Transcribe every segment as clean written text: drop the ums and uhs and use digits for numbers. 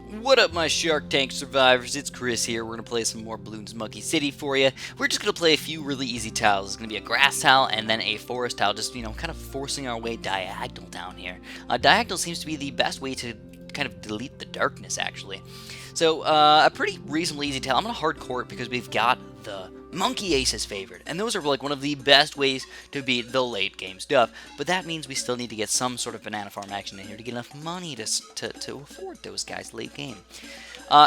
What up, my Shark Tank survivors? It's Chris here. We're going to play some more BLoons Monkey City for you. We're just going to play a few really easy tiles. It's going to be a grass tile and then a forest tile, just, kind of forcing our way diagonal down here. Diagonal seems to be the best way to kind of delete the darkness, actually. So, a pretty reasonably easy tile. I'm going to hardcore it because we've got the Monkey Aces favored, and those are like one of the best ways to beat the late game stuff, but that means we still need to get some sort of banana farm action in here to get enough money to afford those guys late game.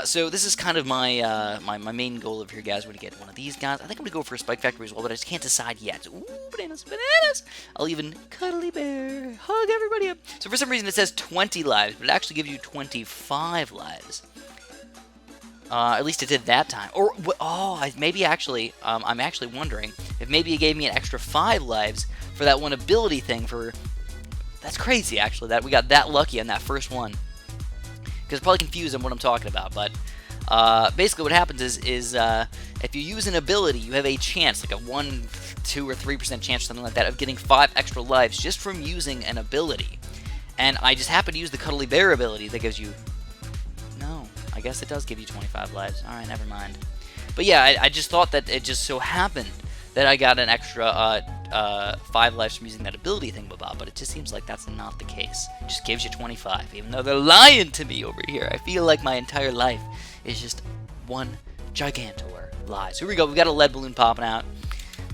So this is kind of my my main goal over here, guys. We're going to get one of these guys. I think I'm going to go for a Spike Factory as well, but I just can't decide yet. Ooh, bananas, bananas! I'll even Cuddly Bear hug everybody up. So for some reason it says 20 lives, but it actually gives you 25 lives. At least it did that time. Or, maybe actually, I'm actually wondering if maybe it gave me an extra 5 lives for that one ability thing for... That's crazy, actually, that we got that lucky on that first one. Because it's probably confused on what I'm talking about, but... basically what happens is if you use an ability, you have a chance, like a 1, 2, or 3% chance or something like that, of getting 5 extra lives just from using an ability. And I just happen to use the Cuddly Bear ability that gives you... I guess it does give you 25 lives. Alright, never mind. But yeah, I just thought that it just so happened that I got an extra 5 lives from using that ability thingamabob, but it just seems like that's not the case. It just gives you 25, even though they're lying to me over here. I feel like my entire life is just one gigantor lie. So here we go. We've got a lead balloon popping out.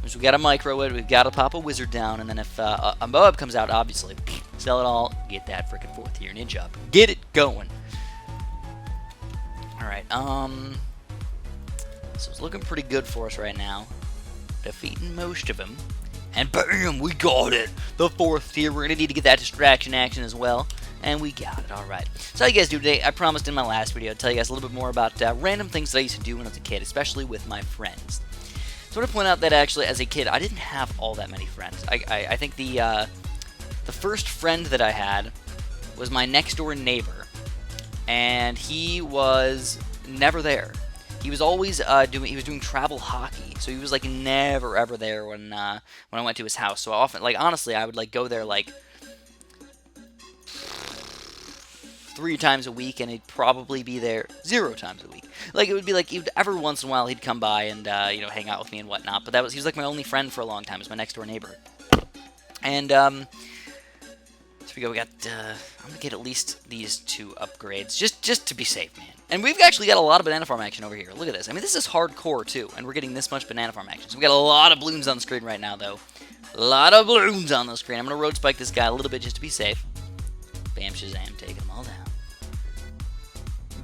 So we got a micro it. We've got to pop a wizard down, and then if a Moab comes out, obviously, sell it all, get that freaking 4th tier ninja up. Get it going. Alright, so it's looking pretty good for us right now. Defeating most of them. And BAM! We got it! The 4th tier. We're going to need to get that distraction action as well. And we got it. Alright. So how you guys do today? I promised in my last video I'd tell you guys a little bit more about random things that I used to do when I was a kid, especially with my friends. So I want to point out that actually, as a kid, I didn't have all that many friends. I think the first friend that I had was my next door neighbor. And he was never there. He was always doing travel hockey, so he was like never ever there when I went to his house. So often, like honestly, I would like go there like 3 times a week, and he'd probably be there 0 times a week. Like it would be like every once in a while he'd come by and hang out with me and whatnot. But he was like my only friend for a long time. He was my next door neighbor, and we got, I'm gonna get at least these 2 upgrades, just to be safe, man. And we've actually got a lot of banana farm action over here. Look at this. I mean, this is hardcore, too, and we're getting this much banana farm action. So we got a lot of balloons on the screen right now, though. A lot of balloons on the screen. I'm gonna road spike this guy a little bit just to be safe. Bam, Shazam, taking them all down.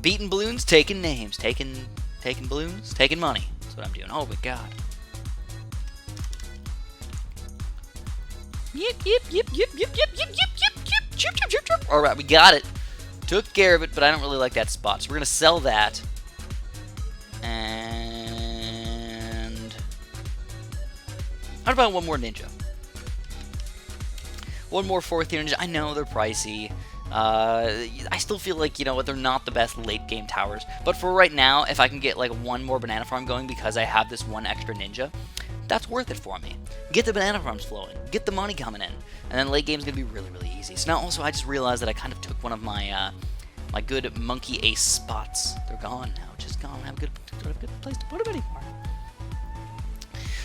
Beating balloons, taking names. Taking balloons, taking money. That's what I'm doing. Oh, my God. Yip, yip, yip, yip, yip, yip, yip, yip, yip. Chirp, chirp, chirp, chirp. Alright, we got it. Took care of it, but I don't really like that spot. So we're going to sell that. And... how about one more ninja? One more 4th tier ninja. I know they're pricey. I still feel like, they're not the best late game towers. But for right now, if I can get like 1 more banana farm going because I have this 1 extra ninja, that's worth it for me. Get the banana farms flowing. Get the money coming in. And then late game's going to be really, really easy. So now also I just realized that I kind of took one of my my good monkey ace spots. They're gone now. Just gone. I don't have a good place to put them anymore.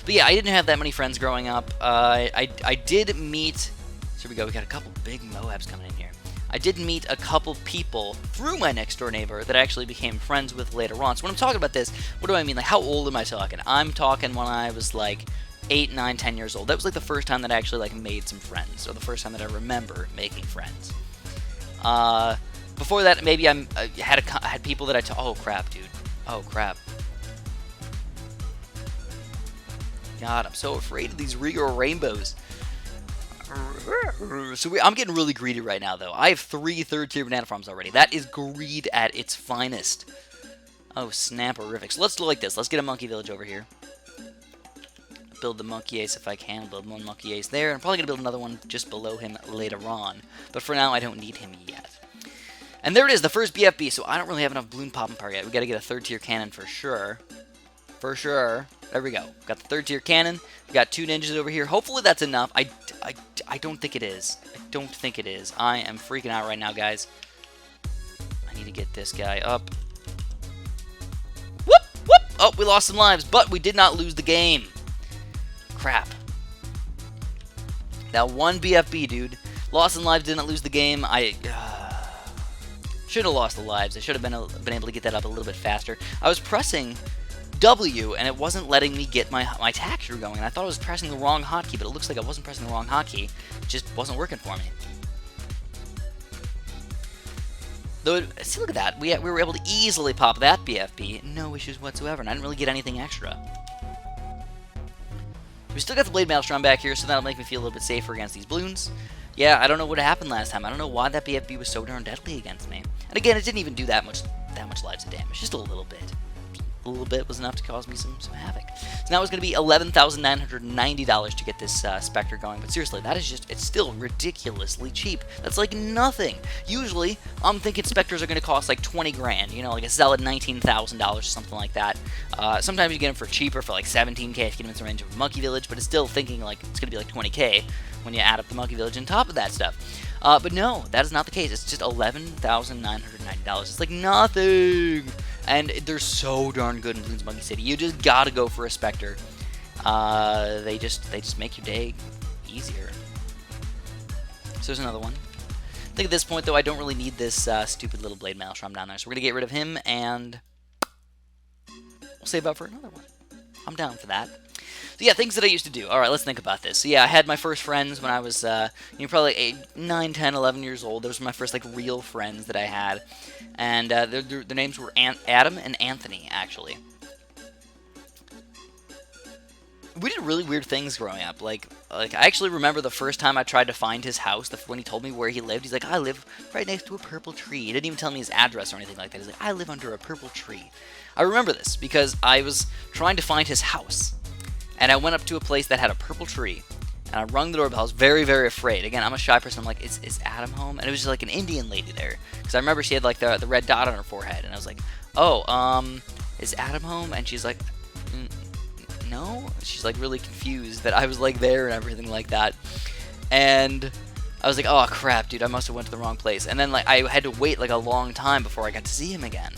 But yeah, I didn't have that many friends growing up. I did meet... So here we go. We got a couple big Moabs coming in here. I did meet a couple people through my next door neighbor that I actually became friends with later on. So when I'm talking about this, what do I mean? Like, how old am I talking? I'm talking when I was like 8, 9, 10 years old. That was like the first time that I actually like made some friends, or the first time that I remember making friends. Before that, maybe I had people that oh crap, dude. Oh crap. God, I'm so afraid of these Regal rainbows. So I'm getting really greedy right now, though. I have 3 3rd tier banana farms already. That is greed at its finest. Oh, snap-orific. So let's do like this. Let's get a monkey village over here. Build the monkey ace if I can. Build 1 monkey ace there. I'm probably going to build another one just below him later on. But for now, I don't need him yet. And there it is, the first BFB. So I don't really have enough balloon popping power yet. We got to get a 3rd tier cannon for sure. For sure. There we go. Got the 3rd tier cannon. We got 2 ninjas over here. Hopefully that's enough. I don't think it is. I don't think it is. I am freaking out right now, guys. I Need to get this guy up. Whoop! Whoop! Oh, we lost some lives, but we did not lose the game. Crap. That one BFB, dude. Lost some lives, did not lose the game. I should have lost the lives. I should have been able to get that up a little bit faster. I was pressing W, and it wasn't letting me get my texture going. I thought I was pressing the wrong hotkey, but it looks like I wasn't pressing the wrong hotkey. It just wasn't working for me. Though, see, look at that. We were able to easily pop that BFB. No issues whatsoever, and I didn't really get anything extra. We still got the Blade Maelstrom back here, so that'll make me feel a little bit safer against these balloons. Yeah, I don't know what happened last time. I don't know why that BFB was so darn deadly against me. And again, it didn't even do that much lives of damage. Just a little bit. A little bit was enough to cause me some havoc. So now it's going to be $11,990 to get this Spectre going. But seriously, that is just, it's still ridiculously cheap. That's like nothing. Usually, I'm thinking Spectres are going to cost like 20 grand. You know, like a solid $19,000 or something like that. Sometimes you get them for cheaper, for like 17K if you get them in the range of a Monkey Village. But it's still thinking like it's going to be like 20K when you add up the Monkey Village on top of that stuff. But no, that is not the case. It's just $11,990. It's like nothing. And they're so darn good in BLoons Monkey City. You just gotta go for a Spectre. They just make your day easier. So there's another one. I think at this point, though, I don't really need this stupid little Blade Maelstrom down there. So we're gonna get rid of him, and we'll save up for another one. I'm down for that. So yeah, things that I used to do. Alright, let's think about this. So yeah, I had my first friends when I was, probably 9, 10, 11 years old. Those were my first, like, real friends that I had. And their names were Adam and Anthony, actually. We did really weird things growing up. Like I actually remember the first time I tried to find his house, when he told me where he lived. He's like, I live right next to a purple tree. He didn't even tell me his address or anything like that. He's like, I live under a purple tree. I remember this because I was trying to find his house. And I went up to a place that had a purple tree. And I rung the doorbell. I was very, very afraid. Again, I'm a shy person. I'm like, is Adam home? And it was just like an Indian lady there. Because I remember she had like the red dot on her forehead. And I was like, oh, is Adam home? And she's like, no? She's like really confused that I was like there and everything like that. And I was like, oh crap, dude, I must have went to the wrong place. And then like I had to wait like a long time before I got to see him again.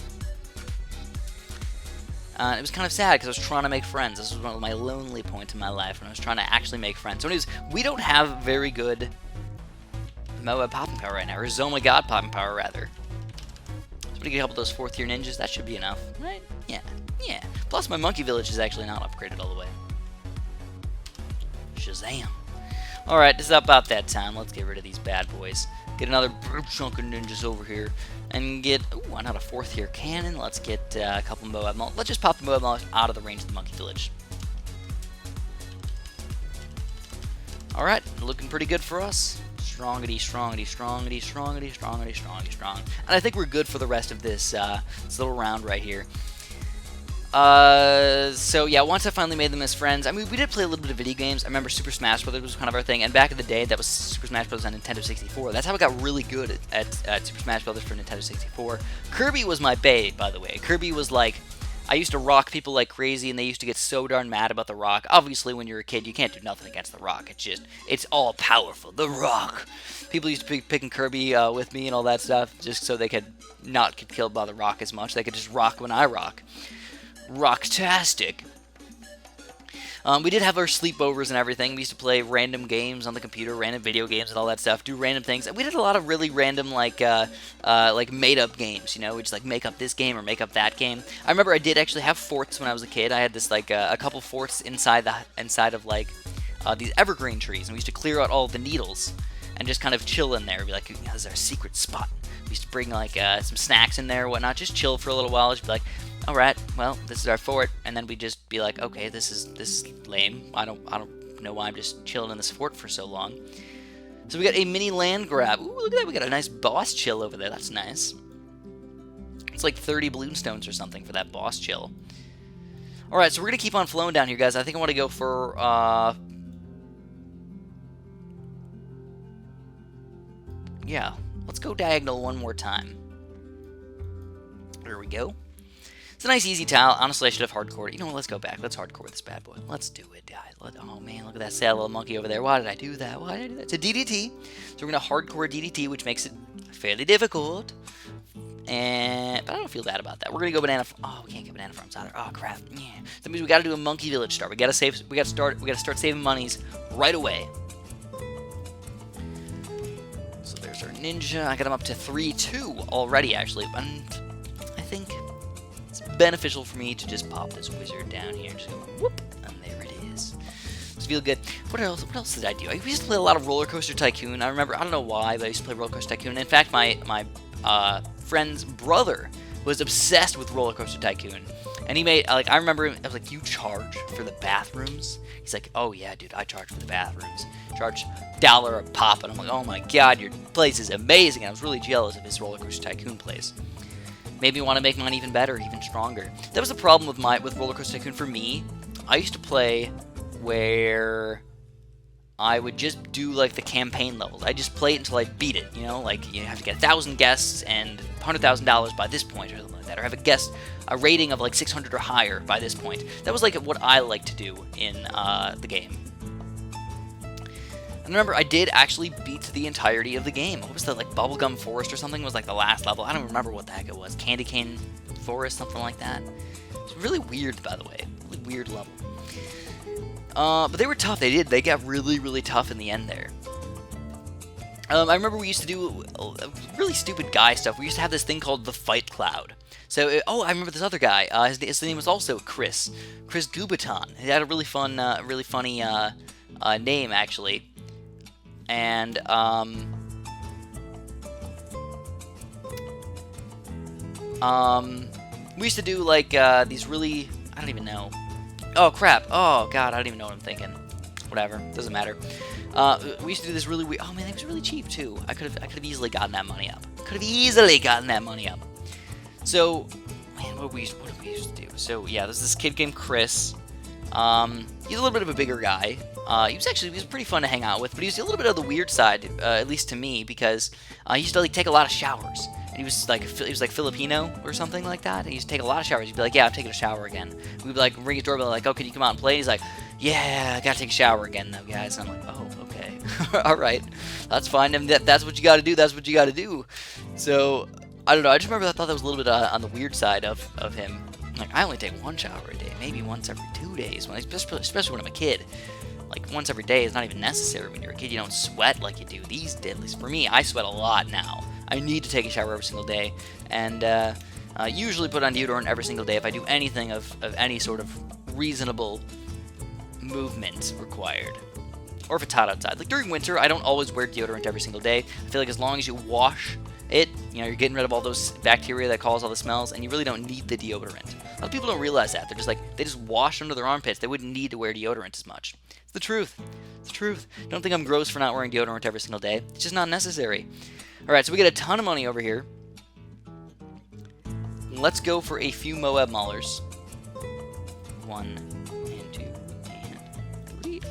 It was kind of sad because I was trying to make friends. This was one of my lonely points in my life when I was trying to actually make friends. So anyways, we don't have very good Moab popping power right now, or Zoma God popping power rather. So we get a couple of those 4th tier ninjas. That should be enough, right? Yeah, yeah. Plus my Monkey Village is actually not upgraded all the way. Shazam! All right, this is about that time. Let's get rid of these bad boys. Get another chunk of ninjas over here. And get, ooh, not a 4th tier cannon. Let's get a couple Moab Molotov. Let's just pop the Moab Molotov out of the range of the Monkey Village. Alright, looking pretty good for us. Strongity, strongity, strongity, strongity, strongity, strongity, strong. And I think we're good for the rest of this, this little round right here. So yeah, once I finally made them as friends, I mean, we did play a little bit of video games. I remember Super Smash Bros. Was kind of our thing, and back in the day, that was Super Smash Bros. On Nintendo 64. That's how I got really good at Super Smash Bros. For Nintendo 64. Kirby was my bae, by the way. Kirby was like, I used to rock people like crazy, and they used to get so darn mad about The Rock. Obviously, when you're a kid, you can't do nothing against The Rock. It's all powerful. The Rock. People used to be picking Kirby with me and all that stuff, just so they could not get killed by The Rock as much. They could just rock when I rock. Rocktastic. We did have our sleepovers and everything. We used to play random games on the computer, random video games and all that stuff, do random things. And we did a lot of really random, like made-up games, you know? We just, like, make up this game or make up that game. I remember I did actually have forts when I was a kid. I had this, like, a couple forts inside of, like, these evergreen trees. And we used to clear out all the needles and just kind of chill in there. Be like, this is our secret spot. We used to bring, like, some snacks in there or whatnot. Just chill for a little while. Just be like, alright, well, this is our fort, and then we'd just be like, okay, this is lame. I don't know why I'm just chilling in this fort for so long. So we got a mini land grab. Ooh, look at that, we got a nice boss chill over there. That's nice. It's like 30 balloon stones or something for that boss chill. Alright, so we're gonna keep on flowing down here, guys. I think I want to go for, yeah, let's go diagonal one more time. There we go. It's a nice, easy tile. Honestly, I should have hardcored it. You know what? Let's go back. Let's hardcore this bad boy. Let's do it, guys. Oh, man. Look at that sad little monkey over there. Why did I do that? Why did I do that? It's a DDT. So we're going to hardcore DDT, which makes it fairly difficult. But I don't feel bad about that. We're gonna go banana. Oh, we can't get banana farms either. Oh crap. Yeah. That means we gotta do a monkey village start. We gotta save. We gotta start saving monies right away. So there's our ninja. I got him up to 3-2 already, actually. And I think it's beneficial for me to just pop this wizard down here. Just go whoop, and there it is. It's feel good. What else? What else did I do? I used to play a lot of Roller Coaster Tycoon. I remember. I don't know why, but I used to play Roller Coaster Tycoon. In fact, my friend's brother was obsessed with Roller Coaster Tycoon, and he made I remember I was like, you charge for the bathrooms? He's like, oh yeah, dude, I charge for the bathrooms. Charge $1 a pop, and I'm like, oh my god, your place is amazing. And I was really jealous of his Roller Coaster Tycoon place. Made me want to make mine even better, even stronger. That was the problem with Roller Coaster Tycoon for me. I used to play where I would just do like the campaign levels. I just play it until I beat it, you know, like you have to get 1,000 guests and $100,000 by this point or something like that, or have a rating of like 600 or higher by this point. That was like what I like to do in the game. And remember, I did actually beat the entirety of the game. What was that, like Bubblegum Forest or something was like the last level? I don't remember what the heck it was. Candy Cane Forest, something like that. It's really weird, by the way. Really weird level. But they were tough. They got really, really tough in the end there. I remember we used to do really stupid guy stuff. We used to have this thing called the Fight Cloud. So, I remember this other guy. His name was also Chris Gubaton. He had a really fun, really funny name actually. And we used to do like these really, I don't even know. Oh crap! Oh god, I don't even know what I'm thinking. Whatever, doesn't matter. We used to do this really weird. Oh man, it was really cheap too. I could have easily gotten that money up. So, man, what did we used to do? So yeah, there's this kid named Chris. He's a little bit of a bigger guy. He was pretty fun to hang out with, but he was a little bit of the weird side, at least to me, because he used to like take a lot of showers. He was like Filipino or something like that. He used to take a lot of showers. He'd be like, yeah, I'm taking a shower again. We'd be like, ring his doorbell, like, oh, can you come out and play? And he's like, yeah, I gotta take a shower again though, guys. And I'm like, oh, okay. All right, that's fine. I mean, that's what you gotta do. That's what you gotta do. So I don't know. I just remember I thought that was a little bit on the weird side of him. Like, I only take one shower a day, maybe once every 2 days, especially when I'm a kid. Like, once every day is not even necessary when you're a kid. You don't sweat like you do these days. At least for me, I sweat a lot now. I need to take a shower every single day, and usually put on deodorant every single day if I do anything of any sort of reasonable movement required. Or if it's hot outside. Like, during winter, I don't always wear deodorant every single day. I feel like as long as you wash it, you know, you're getting rid of all those bacteria that cause all the smells, and you really don't need the deodorant. A lot of people don't realize that. They're just like, they just wash under their armpits. They wouldn't need to wear deodorant as much. It's the truth. It's the truth. Don't think I'm gross for not wearing deodorant every single day. It's just not necessary. Alright, so we get a ton of money over here. Let's go for a few Moab Maulers. 1, and 2, and 3.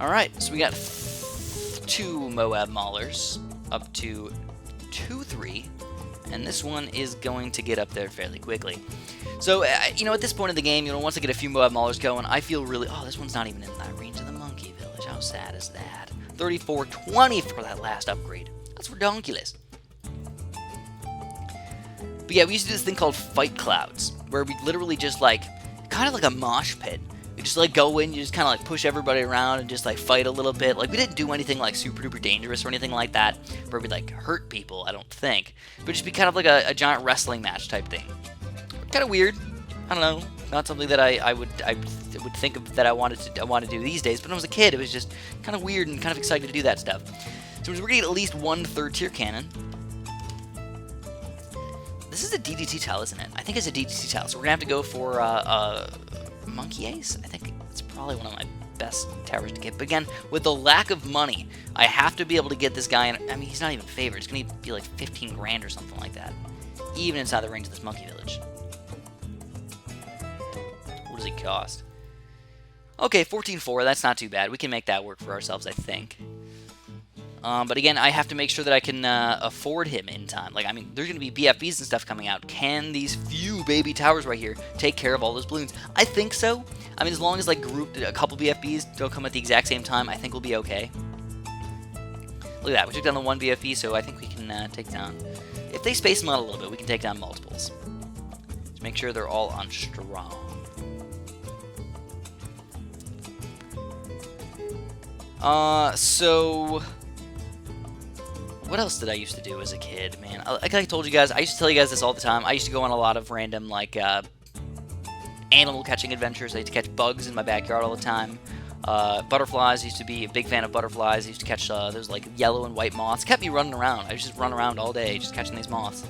Alright, so we got 2 Moab Maulers, up to 2-3, and this one is going to get up there fairly quickly. So, you know, at this point in the game, you know, once I get a few Moab Maulers going, I feel really, oh, this one's not even in that range of the monkey village. How sad is that? 34-20 for that last upgrade. That's ridiculous. But yeah, we used to do this thing called Fight Clouds, where we literally just, like, kind of like a mosh pit. You just, like, go in, you just kind of, like, push everybody around and just, like, fight a little bit. Like, we didn't do anything, like, super duper dangerous or anything like that, where we'd, like, hurt people, I don't think. But it'd just be kind of like a giant wrestling match type thing. Kind of weird. I don't know. Not something that I would think of that I want to do these days. But when I was a kid, it was just kind of weird and kind of excited to do that stuff. So we're gonna get at least 1 third-tier cannon. This is a DDT tile, isn't it? I think it's a DDT tile. So we're gonna have to go for Monkey Ace. I think it's probably one of my best towers to get. But again, with the lack of money, I have to be able to get this guy. I mean, he's not even favored. It's gonna be like 15 grand or something like that, even inside the range of this monkey village. What does he cost? Okay, 14-4. That's not too bad. We can make that work for ourselves, I think. But again, I have to make sure that I can afford him in time. Like, I mean, there's going to be BFBs and stuff coming out. Can these few baby towers right here take care of all those balloons? I think so. I mean, as long as, like, a couple BFBs don't come at the exact same time, I think we'll be okay. Look at that. We took down the one BFB, so I think we can take down... If they space them out a little bit, we can take down multiples. Just make sure they're all on strong. So... What else did I used to do as a kid, man? Like I told you guys, I used to tell you guys this all the time. I used to go on a lot of random, like, animal catching adventures. I used to catch bugs in my backyard all the time. Butterflies, I used to be a big fan of butterflies. I used to catch those like yellow and white moths. Kept me running around. I used to just run around all day just catching these moths.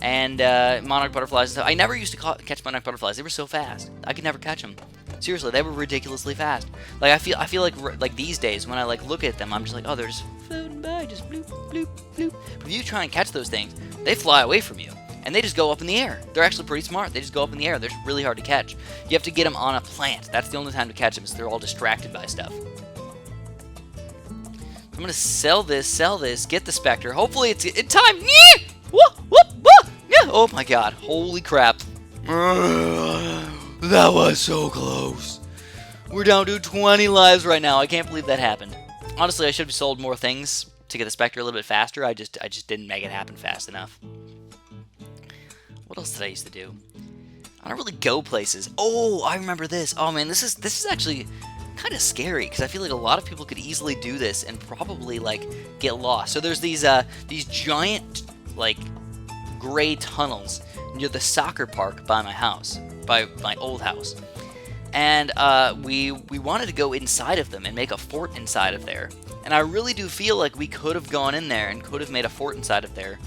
And monarch butterflies and stuff. I never used to catch monarch butterflies. They were so fast. I could never catch them. Seriously, they were ridiculously fast. Like I feel like these days when I like look at them, I'm just like, oh, they're just floating by, just bloop, bloop, bloop. But if you try and catch those things, they fly away from you. And they just go up in the air. They're actually pretty smart. They just go up in the air. They're just really hard to catch. You have to get them on a plant. That's the only time to catch them, is they're all distracted by stuff. I'm going to sell this, get the Spectre. Hopefully it's in time. Yeah! Whoop, whoop, whoop. Yeah! Oh my god. Holy crap. That was so close. We're down to 20 lives right now. I can't believe that happened. Honestly, I should have sold more things to get the Spectre a little bit faster. I just didn't make it happen fast enough. What else did I used to do? I don't really go places. Oh, I remember this. Oh man, this is actually kind of scary because I feel like a lot of people could easily do this and probably like get lost. So there's these giant like gray tunnels near the soccer park by my house, by my old house, and we wanted to go inside of them and make a fort inside of there. And I really do feel like we could have gone in there and could have made a fort inside of there.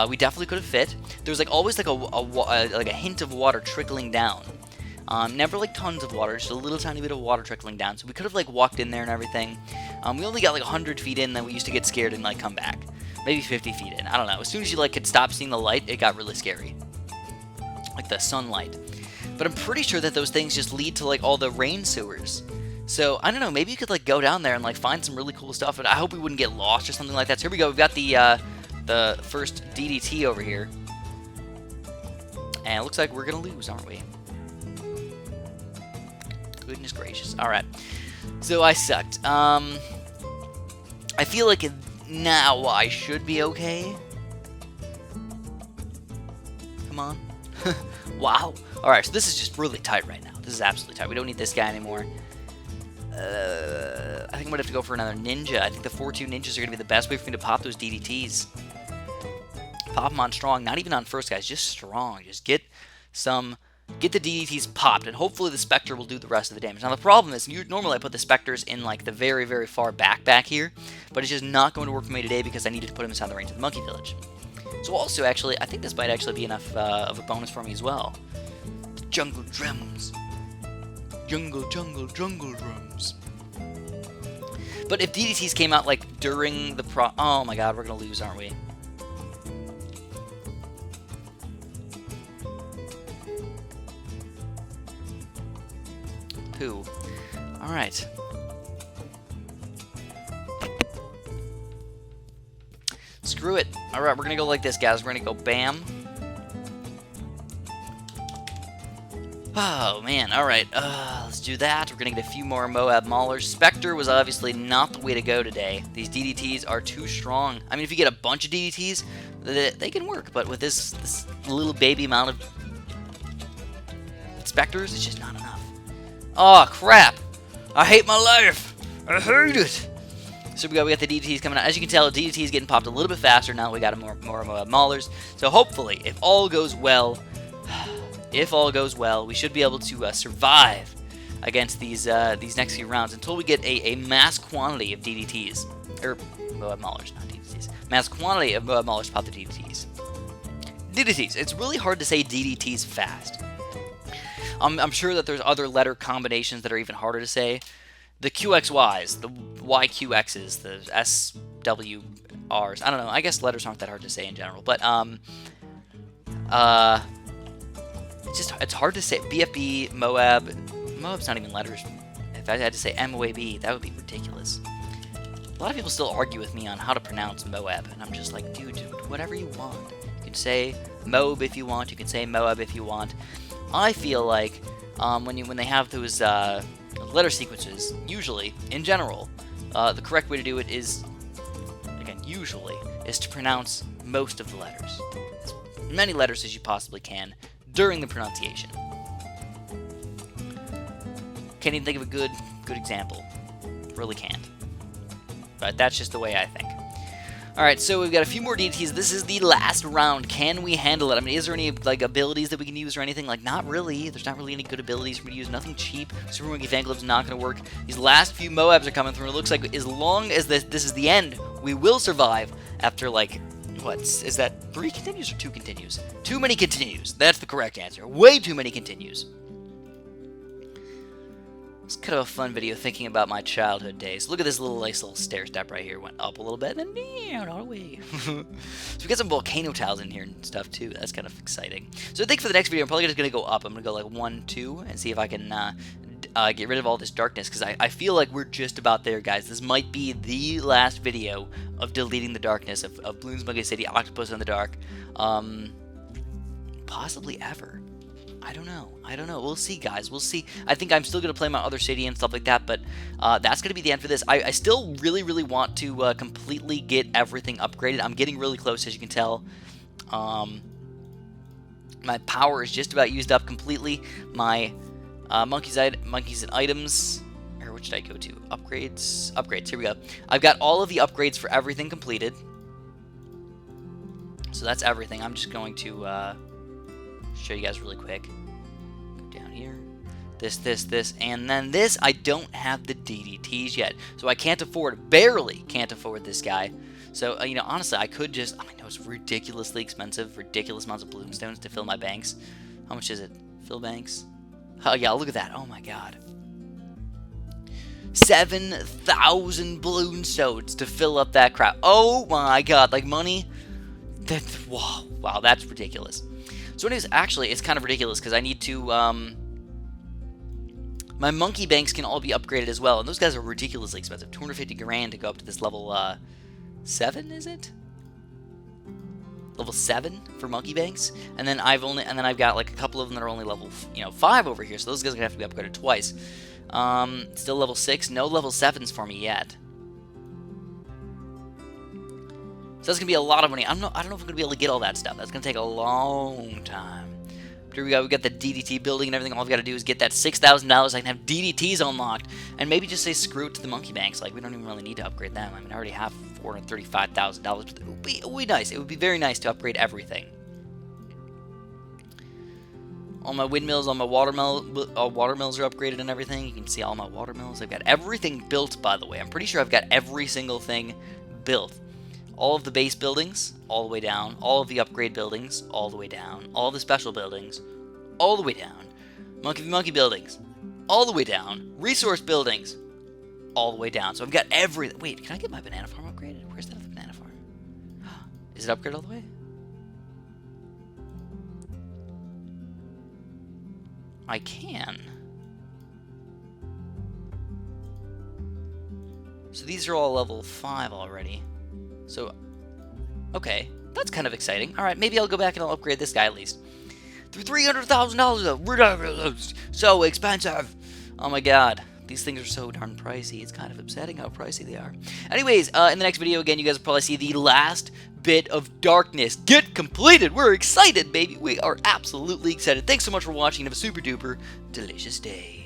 We definitely could have fit. There's like always like a hint of water trickling down. Never like tons of water, just a little tiny bit of water trickling down. So we could have like walked in there and everything. We only got like 100 feet in, then we used to get scared and like come back. Maybe 50 feet in. I don't know. As soon as you like could stop seeing the light, it got really scary. Like the sunlight. But I'm pretty sure that those things just lead to like all the rain sewers. So, I don't know, maybe you could like go down there and like find some really cool stuff, but I hope we wouldn't get lost or something like that. So here we go, we've got the first DDT over here. And it looks like we're gonna lose, aren't we? Goodness gracious. Alright. So I sucked. I feel like now I should be okay. Come on. Wow. Alright, so this is just really tight right now. This is absolutely tight. We don't need this guy anymore. I think I'm going to have to go for another ninja. I think the 4-2 ninjas are going to be the best way for me to pop those DDTs. Pop them on strong. Not even on first, guys. Just strong. Just get the DDTs popped, and hopefully the Spectre will do the rest of the damage. Now, the problem is, normally I put the Spectres in, like, the very, very far back here, but it's just not going to work for me today because I needed to put them inside the range of the Monkey Village. So also, actually, I think this might actually be enough of a bonus for me as well. The Jungle Drums. Jungle drums. But if DDTs came out like during the oh my god, we're gonna lose, aren't we? Pooh. Alright. Screw it. Alright, we're gonna go like this, guys. We're gonna go bam. Oh, man. Alright, let's do that. We're going to get a few more Moab Maulers. Spectre was obviously not the way to go today. These DDTs are too strong. I mean, if you get a bunch of DDTs, they can work. But with this little baby amount of Spectres, it's just not enough. Oh, crap. I hate my life. I hate it. So we got the DDTs coming out. As you can tell, DDT is getting popped a little bit faster now. We got more Moab Maulers. So hopefully, if all goes well... If all goes well, we should be able to survive against these next few rounds until we get a mass quantity of DDTs. Or Moab Maulers, not DDTs. Mass quantity of Moab Maulers to pop the DDTs. DDTs. It's really hard to say DDTs fast. I'm sure that there's other letter combinations that are even harder to say. The QXYs, the YQXs, the SWRs. I don't know. I guess letters aren't that hard to say in general. But, it's hard to say. BFB, Moab. Moab's not even letters. If I had to say MOAB, that would be ridiculous. A lot of people still argue with me on how to pronounce Moab, and I'm just like, dude, whatever you want. You can say Moab if you want. You can say Moab if you want. I feel like when they have those letter sequences, usually, in general, the correct way to do it is again, usually, is to pronounce most of the letters. As many letters as you possibly can during the pronunciation. Can't even think of a good example. Really can't. But that's just the way I think. Alright, so we've got a few more DDTs. This is the last round. Can we handle it? I mean, is there any, like, abilities that we can use or anything? Like, not really. There's not really any good abilities for me to use. Nothing cheap. Super Monkey Fan Club's not going to work. These last few Moabs are coming through. It looks like as long as this is the end, we will survive after, like, what? Is that 3 continues or 2 continues? Too many continues. That's the correct answer. Way too many continues. It's kind of a fun video thinking about my childhood days. Look at this nice little stair step right here. Went up a little bit and then down all the way. So we got some volcano tiles in here and stuff too. That's kind of exciting. So I think for the next video, I'm probably just going to go up. I'm going to go like 1, 2 and see if I can get rid of all this darkness. Because I feel like we're just about there, guys. This might be the last video of deleting the darkness of BLoons Monkey City, Octopus in the Dark. Possibly ever. I don't know. We'll see, guys. We'll see. I think I'm still going to play my other city and stuff like that, but that's going to be the end for this. I still really, really want to completely get everything upgraded. I'm getting really close, as you can tell. My power is just about used up completely. My monkeys and items. Or which did I go to? Upgrades. Upgrades. Here we go. I've got all of the upgrades for everything completed. So that's everything. I'm just going to show you guys really quick. Go down here. This, and then this. I don't have the DDTs yet, so I can't afford, barely can't afford this guy. So, you know, honestly, I could just, I know it's ridiculously expensive, ridiculous amounts of bloomstones to fill my banks. How much is it? Fill banks? Oh, yeah, look at that. Oh, my God. 7,000 bloomstones to fill up that crap. Oh, my God. Like, money? That's, wow, that's ridiculous. So anyways, actually, it's kind of ridiculous because I need to, my monkey banks can all be upgraded as well, and those guys are ridiculously expensive. 250 grand to go up to this level, 7, is it? Level 7 for monkey banks, and then I've got like a couple of them that are only level, 5 over here, so those guys are gonna have to be upgraded twice. Still level 6, no level 7s for me yet. So that's going to be a lot of money. I don't know if I'm going to be able to get all that stuff. That's going to take a long time. But here we go. We got the DDT building and everything. All I've got to do is get that $6,000. I can have DDTs unlocked. And maybe just say screw it to the monkey banks. Like, we don't even really need to upgrade them. I mean, I already have $435,000. But it would be nice. It would be very nice to upgrade everything. All my windmills, all my watermills are upgraded and everything. You can see all my watermills. I've got everything built, by the way. I'm pretty sure I've got every single thing built. All of the base buildings, all the way down. All of the upgrade buildings, all the way down. All the special buildings, all the way down. Monkey buildings, all the way down. Resource buildings, all the way down. So I've got everything. Wait, can I get my banana farm upgraded? Where's that other banana farm? Is it upgraded all the way? I can. So these are all level 5 already. So, okay, that's kind of exciting. All right, maybe I'll go back and I'll upgrade this guy at least. For $300,000 though, so expensive. Oh my God, these things are so darn pricey. It's kind of upsetting how pricey they are. Anyways, in the next video, again, you guys will probably see the last bit of darkness get completed. We're excited, baby. We are absolutely excited. Thanks so much for watching and have a super duper delicious day.